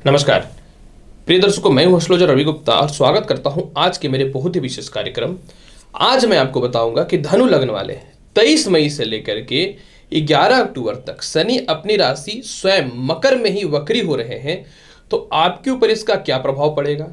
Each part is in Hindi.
नमस्कार प्रिय दर्शकों, मैं हूं एस्ट्रोलॉजर रवि गुप्ता और स्वागत करता हूं आज के मेरे बहुत ही विशेष कार्यक्रम। आज मैं आपको बताऊंगा कि धनु लग्न वाले 23 मई से लेकर के 11 अक्टूबर तक शनि अपनी राशि स्वयं मकर में ही वक्री हो रहे हैं, तो आपके ऊपर इसका क्या प्रभाव पड़ेगा।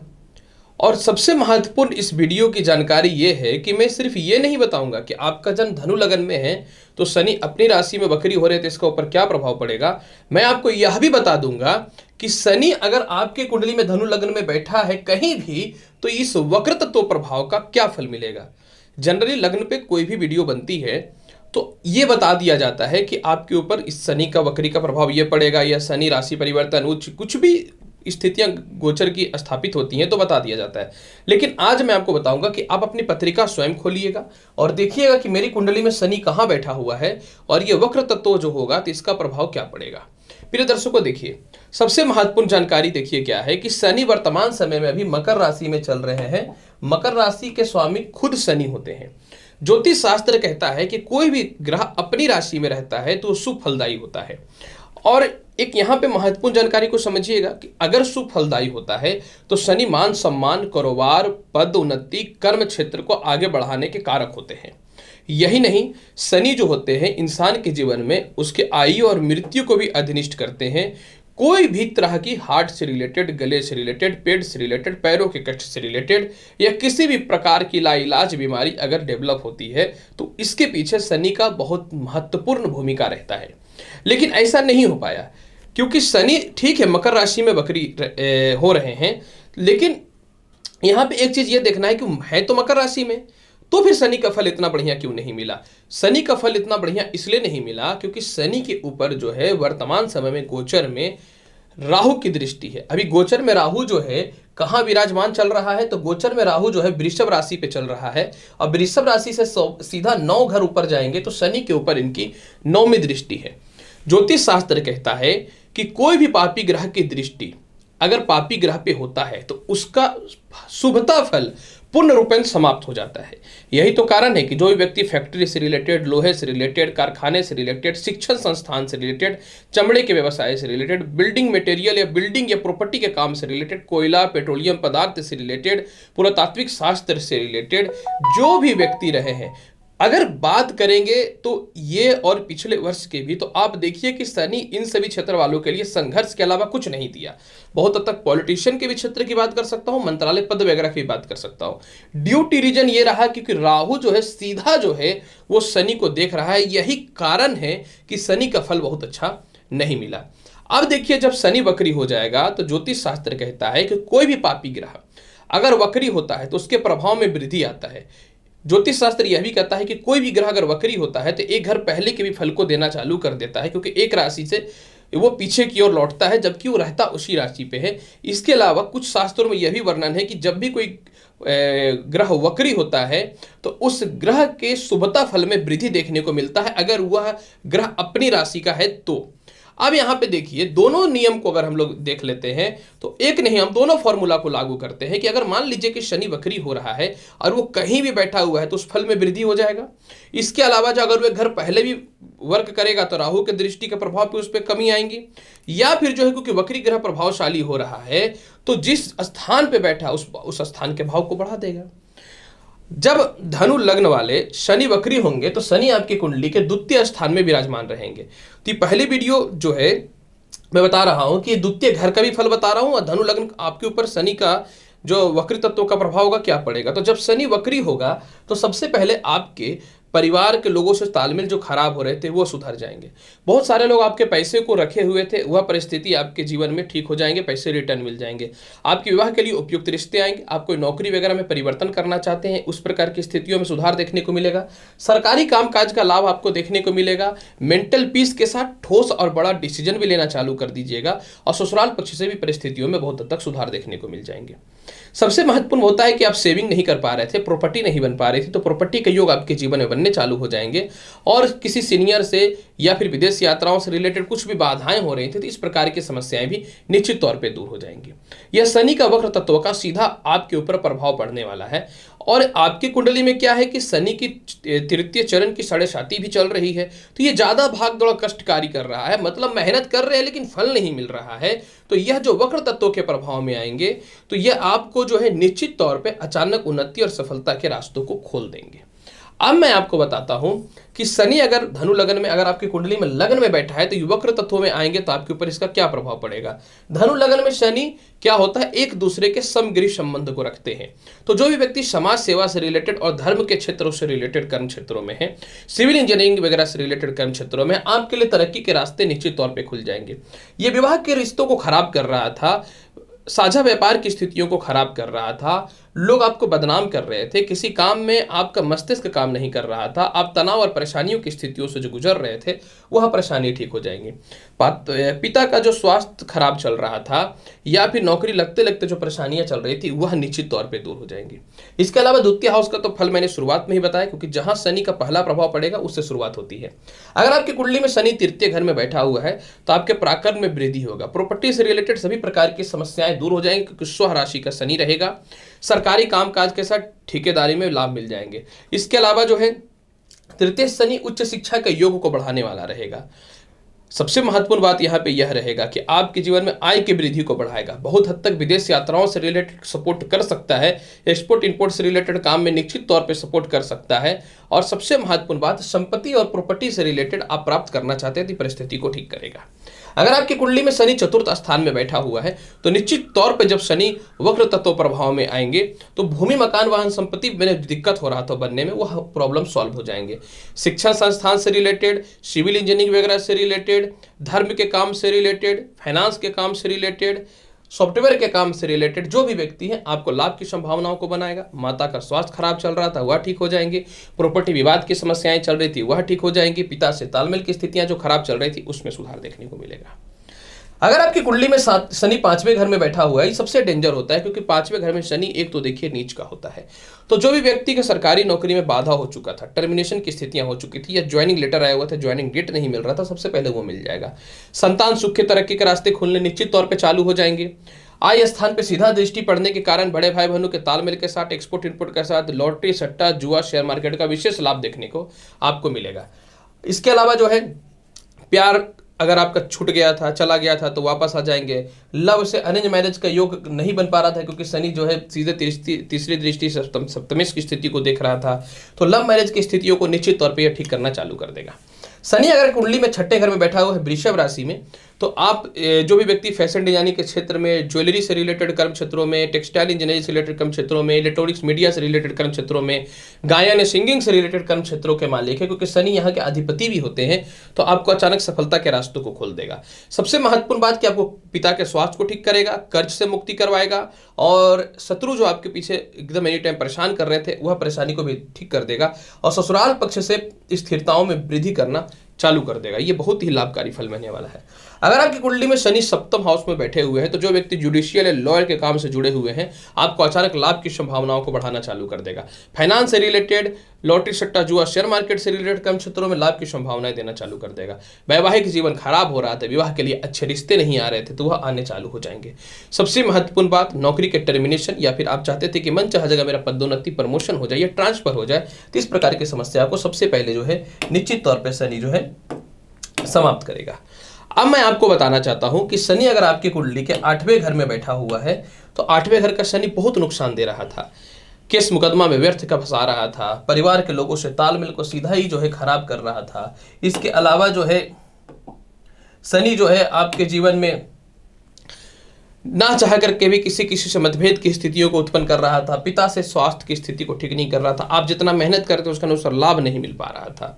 और सबसे महत्वपूर्ण इस वीडियो की जानकारी ये है कि मैं सिर्फ ये नहीं बताऊंगा कि आपका जन्म धनु लगन में है तो शनि अपनी राशि में वक्री हो रहे थे, इसका ऊपर क्या प्रभाव पड़ेगा। मैं आपको यह भी बता दूंगा कि शनि अगर आपके कुंडली में धनु लग्न में बैठा है कहीं भी, तो इस वक्र तत्व प्रभाव का क्या फल मिलेगा। जनरली लग्न पे कोई भी वीडियो बनती है तो ये बता दिया जाता है कि आपके ऊपर इस शनि का वक्री का प्रभाव ये पड़ेगा, या शनि राशि परिवर्तन उच्च कुछ भी स्थितियां गोचर की स्थापित होती हैं तो बता दिया जाता है। लेकिन आज मैं आपको बताऊंगा कि आप अपनी पत्रिका स्वयं खोलिएगा और देखिएगा कि मेरी कुंडली में शनि कहां बैठा हुआ है और ये वक्र तत्व जो होगा तो इसका प्रभाव क्या पड़ेगा। प्रिय दर्शकों, देखिए सबसे महत्वपूर्ण जानकारी देखिए क्या है कि शनि वर्तमान समय में अभी मकर राशि में चल रहे हैं। मकर राशि के स्वामी खुद शनि होते हैं। ज्योतिष शास्त्र कहता है कि कोई भी ग्रह अपनी राशि में रहता है तो शुभ फलदायी होता है। और एक यहां पे महत्वपूर्ण जानकारी को समझिएगा कि अगर शुभ फलदायी होता है तो शनि मान सम्मान, कारोबार, पद उन्नति, कर्म क्षेत्र को आगे बढ़ाने के कारक होते हैं। यही नहीं, शनि जो होते हैं इंसान के जीवन में उसके आयु और मृत्यु को भी अधिनिष्ठ करते हैं। कोई भी तरह की हार्ट से रिलेटेड, गले से रिलेटेड, पेट से रिलेटेड, पैरों के कष्ट से रिलेटेड या किसी भी प्रकार की लाइलाज बीमारी अगर डेवलप होती है तो इसके पीछे शनि का बहुत महत्वपूर्ण भूमिका रहता है। लेकिन ऐसा नहीं हो पाया क्योंकि शनि ठीक है मकर राशि में वक्री हो रहे हैं, लेकिन यहां पे एक चीज ये देखना है कि है तो मकर राशि में, तो फिर शनि का फल इतना बढ़िया क्यों नहीं मिला। शनि का फल इतना बढ़िया इसलिए नहीं मिला क्योंकि शनि के ऊपर जो है वर्तमान समय में गोचर में राहु की दृष्टि है। अभी गोचर में राहु जो है कहां विराजमान चल रहा है, तो गोचर में राहु जो है वृषभ राशि पे चल रहा है और वृषभ राशि से सीधा 9 घर ऊपर जाएंगे तो शनि के ऊपर इनकी 9वीं दृष्टि है। ज्योतिष शास्त्र कहता है कि कोई भी पापी ग्रह की दृष्टि अगर पापी ग्रह पे होता है तो उसका शुभता फल पूर्ण रूपेण समाप्त हो जाता है। यही तो कारण है कि जो भी व्यक्ति फैक्ट्री से रिलेटेड, लोहे से रिलेटेड, कारखाने से रिलेटेड, शिक्षण संस्थान से रिलेटेड, चमड़े के व्यवसाय से रिलेटेड, बिल्डिंग मटेरियल या बिल्डिंग या प्रॉपर्टी के काम से रिलेटेड, कोयला पेट्रोलियम पदार्थ से रिलेटेड, पुरातात्विक शास्त्र से रिलेटेड जो भी व्यक्ति रहे हैं, अगर बात करेंगे तो ये और पिछले वर्ष के भी, तो आप देखिए कि शनि इन सभी क्षेत्र वालों के लिए संघर्ष के अलावा कुछ नहीं दिया। बहुत हद तक पॉलिटिशियन के भी क्षेत्र की बात कर सकता हूं, मंत्रालय पद वगैरह की बात कर सकता हूं। ड्यूटी रीजन ये रहा क्योंकि राहु जो है सीधा जो है वो शनि को देख रहा है। यही कारण है कि शनि का फल बहुत अच्छा नहीं मिला। अब देखिए जब शनि वक्री हो जाएगा तो ज्योतिष शास्त्र कहता है कि कोई भी पापी ग्रह अगर वक्री होता है तो उसके प्रभाव में वृद्धि आता है। ज्योतिष शास्त्र यह भी कहता है कि कोई भी ग्रह अगर वक्री होता है तो एक घर पहले के भी फल को देना चालू कर देता है, क्योंकि एक राशि से वो पीछे की ओर लौटता है जबकि वो रहता उसी राशि पे है। इसके अलावा कुछ शास्त्रों में यह भी वर्णन है कि जब भी कोई ग्रह वक्री होता है तो उस ग्रह के शुभता फल में वृद्धि देखने को मिलता है अगर वह ग्रह अपनी राशि का है तो। अब यहां पे देखिए दोनों नियम को अगर हम लोग देख लेते हैं तो एक नहीं, हम दोनों फॉर्मूला को लागू करते हैं कि अगर मान लीजिए कि शनि वक्री हो रहा है और वो कहीं भी बैठा हुआ है तो उस फल में वृद्धि हो जाएगा। इसके अलावा जो अगर वो घर पहले भी वर्क करेगा तो राहु के दृष्टि के प्रभाव पे उस पर कमी आएंगी, या फिर जो है क्योंकि वक्री ग्रह प्रभावशाली हो रहा है तो जिस स्थान पे बैठा उस स्थान के भाव को बढ़ा देगा। जब धनु लग्न वाले शनि वक्री होंगे तो शनि आपकी कुंडली के द्वितीय स्थान में विराजमान रहेंगे। तो ये पहली वीडियो जो है मैं बता रहा हूं कि द्वितीय घर का भी फल बता रहा हूं और धनु लग्न आपके ऊपर शनि का जो वक्री तत्व का प्रभाव होगा क्या पड़ेगा। तो जब शनि वक्री होगा तो सबसे पहले आपके परिवार के लोगों से तालमेल जो खराब हो रहे थे वो सुधर जाएंगे। बहुत सारे लोग आपके पैसे को रखे हुए थे, वह परिस्थिति आपके जीवन में ठीक हो जाएंगे, पैसे रिटर्न मिल जाएंगे। आपके विवाह के लिए उपयुक्त रिश्ते आएंगे। आप कोई नौकरी वगैरह में परिवर्तन करना चाहते हैं, उस प्रकार की स्थितियों में सुधार देखने को मिलेगा। सरकारी कामकाज का लाभ आपको देखने को मिलेगा। मेंटल पीस के साथ ठोस और बड़ा डिसीजन भी लेना चालू कर दीजिएगा और ससुराल पक्ष से भी परिस्थितियों में बहुत हद तक सुधार देखने को मिल जाएंगे। सबसे महत्वपूर्ण होता है कि आप सेविंग नहीं कर पा रहे थे, प्रॉपर्टी नहीं बन पा रही थी, तो प्रॉपर्टी के योग आपके जीवन में बनने चालू हो जाएंगे। और किसी सीनियर से या फिर विदेश यात्राओं से रिलेटेड कुछ भी बाधाएं हो रही थी, तो इस प्रकार की समस्याएं भी निश्चित तौर पे दूर हो जाएंगी। यह शनि का वक्र तत्व का सीधा आपके ऊपर प्रभाव पड़ने वाला है। और आपकी कुंडली में क्या है कि शनि की तृतीय चरण की साढ़े साती भी चल रही है, तो ये ज्यादा भाग दौड़ कष्टकारी कर रहा है, मतलब मेहनत कर रहे हैं लेकिन फल नहीं मिल रहा है। तो यह जो वक्र तत्वों के प्रभाव में आएंगे, तो यह आपको जो है निश्चित तौर पे अचानक उन्नति और सफलता के रास्तों को खोल देंगे। अब मैं आपको बताता हूं कि शनि अगर धनु लग्न में, अगर आपकी कुंडली में लग्न में बैठा है, तो वक्र तत्वों में आएंगे तो आपके ऊपर इसका क्या प्रभाव पड़ेगा। धनु लग्न में शनि क्या होता है, एक दूसरे के समगृह संबंध को रखते हैं। तो जो भी व्यक्ति समाज सेवा से रिलेटेड और धर्म के क्षेत्रों से रिलेटेड कर्म क्षेत्रों में है, सिविल इंजीनियरिंग वगैरह से रिलेटेड कर्म क्षेत्रों में, आपके लिए तरक्की के रास्ते निश्चित तौर पर खुल जाएंगे। ये विवाह के रिश्तों को खराब कर रहा था, साझा व्यापार की स्थितियों को खराब कर रहा था, लोग आपको बदनाम कर रहे थे, किसी काम में आपका मस्तिष्क काम नहीं कर रहा था, आप तनाव और परेशानियों की स्थितियों से जो गुजर रहे थे, वह परेशानी ठीक हो जाएंगी। पिता का जो स्वास्थ्य खराब चल रहा था या फिर नौकरी लगते लगते जो परेशानियां चल रही थी, वह निश्चित तौर पे दूर हो जाएंगी। इसके अलावा द्वितीय हाउस का तो फल मैंने शुरुआत में ही बताया, क्योंकि जहां शनि का पहला प्रभाव पड़ेगा उससे शुरुआत होती है। अगर आपकी कुंडली में शनि तृतीय घर में बैठा हुआ है, तो आपके पराक्रम में वृद्धि होगा, प्रॉपर्टी से रिलेटेड सभी प्रकार की समस्याएं दूर हो जाएंगी, क्योंकि स्व राशि का शनि रहेगा। सरकारी कामकाज के साथ ठेकेदारी में लाभ मिल जाएंगे। इसके अलावा जो है तृतीय शनि उच्च शिक्षा के योग को बढ़ाने वाला रहेगा। सबसे महत्वपूर्ण बात यहाँ पे यह रहेगा कि आपके जीवन में आय की वृद्धि को बढ़ाएगा, बहुत हद तक विदेश यात्राओं से रिलेटेड सपोर्ट कर सकता है, एक्सपोर्ट इंपोर्ट से रिलेटेड काम में निश्चित तौर पे सपोर्ट कर सकता है। और सबसे महत्वपूर्ण बात, संपत्ति और प्रॉपर्टी से रिलेटेड आप प्राप्त करना चाहते हैं तो परिस्थिति को ठीक करेगा। अगर आपकी कुंडली में शनि चतुर्थ स्थान में बैठा हुआ है, तो निश्चित तौर पे जब शनि वक्र तत्व प्रभाव में आएंगे, तो भूमि मकान वाहन संपत्ति में दिक्कत हो रहा था बनने में, वह प्रॉब्लम सॉल्व हो जाएंगे। शिक्षण संस्थान से रिलेटेड, सिविल इंजीनियरिंग वगैरह से रिलेटेड, धर्म के काम से रिलेटेड, फाइनेंस के काम से रिलेटेड, सॉफ्टवेयर के काम से रिलेटेड जो भी व्यक्ति है, आपको लाभ की संभावनाओं को बनाएगा। माता का स्वास्थ्य खराब चल रहा था, वह ठीक हो जाएंगे। प्रॉपर्टी विवाद की समस्याएं चल रही थी, वह ठीक हो जाएंगी। पिता से तालमेल की स्थितियां जो खराब चल रही थी, उसमें सुधार देखने को मिलेगा। अगर आपकी कुंडली में शनि पांचवें घर में बैठा हुआ है, ये सबसे डेंजर होता है, क्योंकि पांचवें घर में शनि एक तो देखिए नीच का होता है। तो जो भी व्यक्ति का सरकारी नौकरी में बाधा हो चुका था, टर्मिनेशन की स्थितियां हो चुकी थी, या ज्वाइनिंग लेटर आया हुआ था, ज्वाइनिंग डेट नहीं मिल रहा था, सबसे पहले वो मिल जाएगा। संतान सुख के तरक्की के रास्ते खुलने निश्चित तौर पर चालू हो जाएंगे। आय स्थान पे सीधा दृष्टि पड़ने के कारण बड़े भाई बहनों के तालमेल के साथ, एक्सपोर्ट इंपोर्ट के साथ, लॉटरी, सट्टा, जुआ, शेयर मार्केट का विशेष लाभ देखने को आपको मिलेगा। इसके अलावा जो है प्यार अगर आपका छूट गया था, चला गया था, तो वापस आ जाएंगे। लव से अरेंज मैरिज का योग नहीं बन पा रहा था, क्योंकि शनि जो है सीधे तीसरी दृष्टि सप्तमेश की स्थिति को देख रहा था, तो लव मैरिज की स्थितियों को निश्चित तौर पर यह ठीक करना चालू कर देगा। शनि अगर कुंडली में छठे घर में बैठा हुआ है वृषभ राशि में, तो आप जो भी व्यक्ति फैशन डिजाइनिंग के क्षेत्र में, ज्वेलरी से रिलेटेड कर्म क्षेत्रों में, टेक्सटाइल इंजीनियरिंग से रिलेटेड कर्म क्षेत्रों में, इलेक्ट्रॉनिक्स मीडिया से रिलेटेड कर्म क्षेत्रों में, गायन सिंगिंग से रिलेटेड कर्म क्षेत्रों के मालिक है, क्योंकि शनि यहाँ के अधिपति भी होते हैं, तो आपको अचानक सफलता के रास्तों को खोल देगा। सबसे महत्वपूर्ण बात कि आपको पिता के स्वास्थ्य को ठीक करेगा, कर्ज से मुक्ति करवाएगा, और शत्रु जो आपके पीछे एकदम एनी टाइम परेशान कर रहे थे, वह परेशानी को भी ठीक कर देगा, और ससुराल पक्ष से स्थिरताओं में वृद्धि करना चालू कर देगा। ये बहुत ही लाभकारी फल मिलने वाला है। अगर आपकी कुंडली में शनि सप्तम हाउस में बैठे हुए हैं, तो जो व्यक्ति जुडिशियल या लॉयर के काम से जुड़े हुए हैं, आपको अचानक लाभ की संभावनाओं को बढ़ाना चालू कर देगा। फाइनेंस से रिलेटेड, लॉटरी, सट्टा, जुआ, शेयर मार्केट से रिलेटेड कर्म क्षेत्रों में लाभ की संभावनाएं देना चालू कर देगा। वैवाहिक जीवन खराब हो रहा था, विवाह के लिए अच्छे रिश्ते नहीं आ रहे थे, तो वह आने चालू हो जाएंगे। सबसे महत्वपूर्ण बात, नौकरी के टर्मिनेशन, या फिर आप चाहते थे कि मन चाह जगह मेरा पदोन्नति, प्रमोशन हो जाए या ट्रांसफर हो जाए, तो इस प्रकार की समस्या को सबसे पहले जो है निश्चित तौर पर शनि जो है समाप्त करेगा। अब मैं आपको बताना चाहता हूं कि शनि अगर आपकी कुंडली के 8वें घर में बैठा हुआ है, तो 8वें घर का शनि बहुत नुकसान दे रहा था, केस मुकदमा में व्यर्थ का फंसा रहा था, परिवार के लोगों से तालमेल को सीधा ही जो है खराब कर रहा था। इसके अलावा जो है शनि जो है आपके जीवन में ना चाह करके भी किसी से मतभेद की स्थितियों को उत्पन्न कर रहा था, पिता से स्वास्थ्य की स्थिति को ठीक नहीं कर रहा था, आप जितना मेहनत करते उसके अनुसार लाभ नहीं मिल पा रहा था,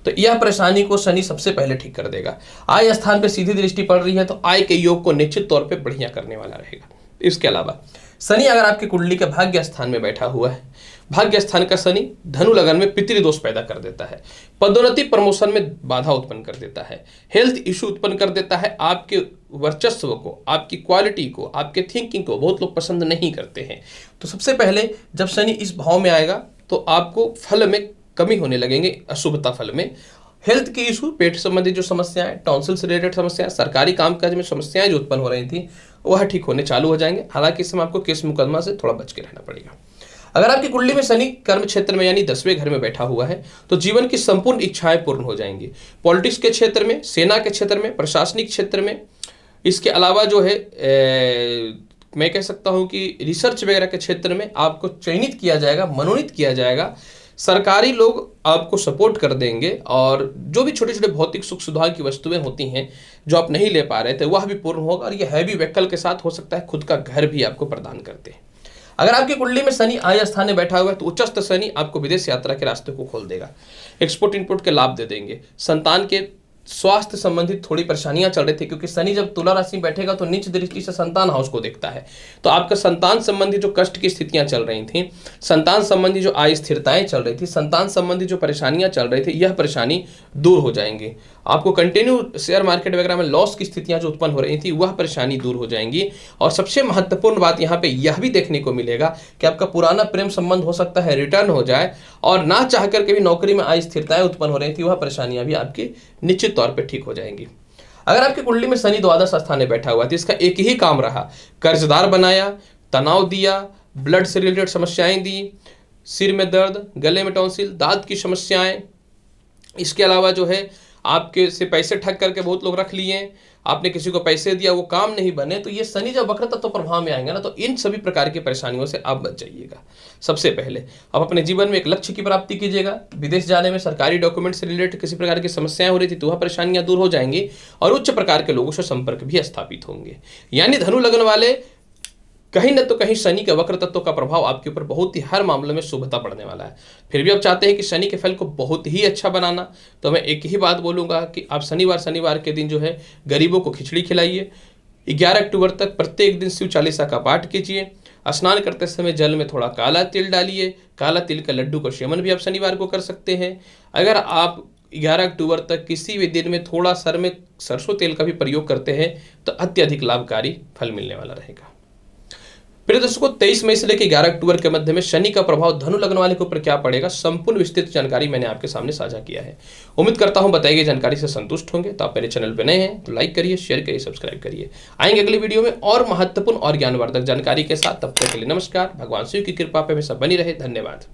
तो यह परेशानी को शनि सबसे पहले ठीक कर देगा। आय स्थान पे सीधी दृष्टि पड़ रही है, तो आय के योग को निश्चित तौर पे बढ़िया करने वाला रहेगा। इसके अलावा शनि अगर आपकी कुंडली के भाग्य स्थान में बैठा हुआ है, भाग्य स्थान का शनि धनु लगन में पितृदोष पैदा कर देता है, पदोन्नति प्रमोशन में बाधा उत्पन्न कर देता है, हेल्थ इशू उत्पन्न कर देता है, आपके वर्चस्व को, आपकी क्वालिटी को, आपके थिंकिंग को बहुत लोग पसंद नहीं करते हैं। तो सबसे पहले जब शनि इस भाव में आएगा तो आपको फल में कमी होने लगेंगे, अशुभता फल में। हेल्थ के इशू, पेट संबंधी जो समस्याएं, टॉन्सिल से रिलेटेड समस्याएं, सरकारी कामकाज में समस्याएं जो उत्पन्न हो रही थी वह ठीक होने चालू हो जाएंगे। हालांकि इस समय आपको केस मुकदमा से थोड़ा बच के रहना पड़ेगा। अगर आपकी कुंडली में शनि कर्म क्षेत्र में यानी 10वें घर में बैठा हुआ है तो जीवन की संपूर्ण इच्छाएं पूर्ण हो जाएंगी। पॉलिटिक्स के क्षेत्र में, सेना के क्षेत्र में, प्रशासनिक क्षेत्र में, इसके अलावा जो है मैं कह सकता हूं कि रिसर्च वगैरह के क्षेत्र में आपको चयनित किया जाएगा, मनोनीत किया जाएगा। सरकारी लोग आपको सपोर्ट कर देंगे और जो भी छोटे छोटे भौतिक सुख सुविधा की वस्तुएं होती हैं जो आप नहीं ले पा रहे थे वह भी पूर्ण होगा। और यह हैवी व्हीकल के साथ हो सकता है खुद का घर भी आपको प्रदान करते हैं। अगर आपकी कुंडली में शनि आय स्थान में बैठा हुआ है तो उच्चस्थ शनि आपको विदेश यात्रा के रास्ते को खोल देगा, एक्सपोर्ट इंपोर्ट के लाभ दे देंगे। संतान के स्वास्थ्य संबंधित थोड़ी परेशानियां चल रही थी क्योंकि शनि जब तुला राशि में बैठेगा तो नीच दृष्टि से संतान हाउस को देखता है, तो आपका संतान संबंधी जो कष्ट की स्थितियां चल रही थी, संतान संबंधी जो अस्थिरताएं चल रही थी, संतान संबंधी जो परेशानियां चल रही थी, यह परेशानी दूर हो जाएंगी। आपको कंटिन्यू शेयर मार्केट वगैरह में लॉस की स्थितियां जो उत्पन्न हो रही थी वह परेशानी दूर हो जाएंगी। और सबसे महत्वपूर्ण बात यहाँ पे यह भी देखने को मिलेगा कि आपका पुराना प्रेम संबंध हो सकता है रिटर्न हो जाए और ना चाह करके भी नौकरी में अस्थिरताएं उत्पन्न हो रही थी वह परेशानियां भी आपकी निश्चित तौर पे ठीक हो जाएंगी। अगर आपकी कुंडली में शनि द्वादश स्थान में बैठा हुआ है तो इसका एक ही काम रहा, कर्जदार बनाया, तनाव दिया, ब्लड से रिलेटेड समस्याएं दी, सिर में दर्द, गले में टॉन्सिल, दांत की समस्याएं, इसके अलावा जो है आपके से पैसे ठग करके बहुत लोग रख लिए, आपने किसी को पैसे दिया वो काम नहीं बने, तो ये शनि जब वक्र तत्व प्रभाव में आएंगे ना तो इन सभी प्रकार की परेशानियों से आप बच जाइएगा। सबसे पहले आप अपने जीवन में एक लक्ष्य की प्राप्ति कीजिएगा। विदेश जाने में सरकारी डॉक्यूमेंट से रिलेटेड किसी प्रकार की समस्याएं हो रही थी तो वह परेशानियां दूर हो जाएंगी और उच्च प्रकार के लोगों से संपर्क भी स्थापित होंगे। यानी धनु लग्न वाले कहीं न तो कहीं शनि के वक्र तत्व का प्रभाव आपके ऊपर बहुत ही हर मामले में शुभता पड़ने वाला है। फिर भी आप चाहते हैं कि शनि के फल को बहुत ही अच्छा बनाना, तो मैं एक ही बात बोलूँगा कि आप शनिवार के दिन जो है गरीबों को खिचड़ी खिलाइए। 11 अक्टूबर तक प्रत्येक दिन शिव चालीसा का पाठ कीजिए। स्नान करते समय जल में थोड़ा काला तिल डालिए। काला तिल का लड्डू का सेवन भी आप शनिवार को कर सकते हैं। अगर आप 11 अक्टूबर तक किसी भी दिन में थोड़ा सर में सरसों तेल का भी प्रयोग करते हैं तो अत्यधिक लाभकारी फल मिलने वाला रहेगा। प्रिय दर्शकों, 23 मई से लेकर 11 अक्टूबर के मध्य में शनि का प्रभाव धनु लग्न वाले के ऊपर क्या पड़ेगा, संपूर्ण विस्तृत जानकारी मैंने आपके सामने साझा किया है। उम्मीद करता हूं बताई गई जानकारी से संतुष्ट होंगे। तो आप मेरे चैनल पर नए हैं तो लाइक करिए, शेयर करिए, सब्सक्राइब करिए। आएंगे अगली वीडियो में और महत्वपूर्ण और ज्ञानवर्धक जानकारी के साथ। तब तक के लिए नमस्कार। भगवान शिव की कृपा पे हमेशा बनी रहे। धन्यवाद।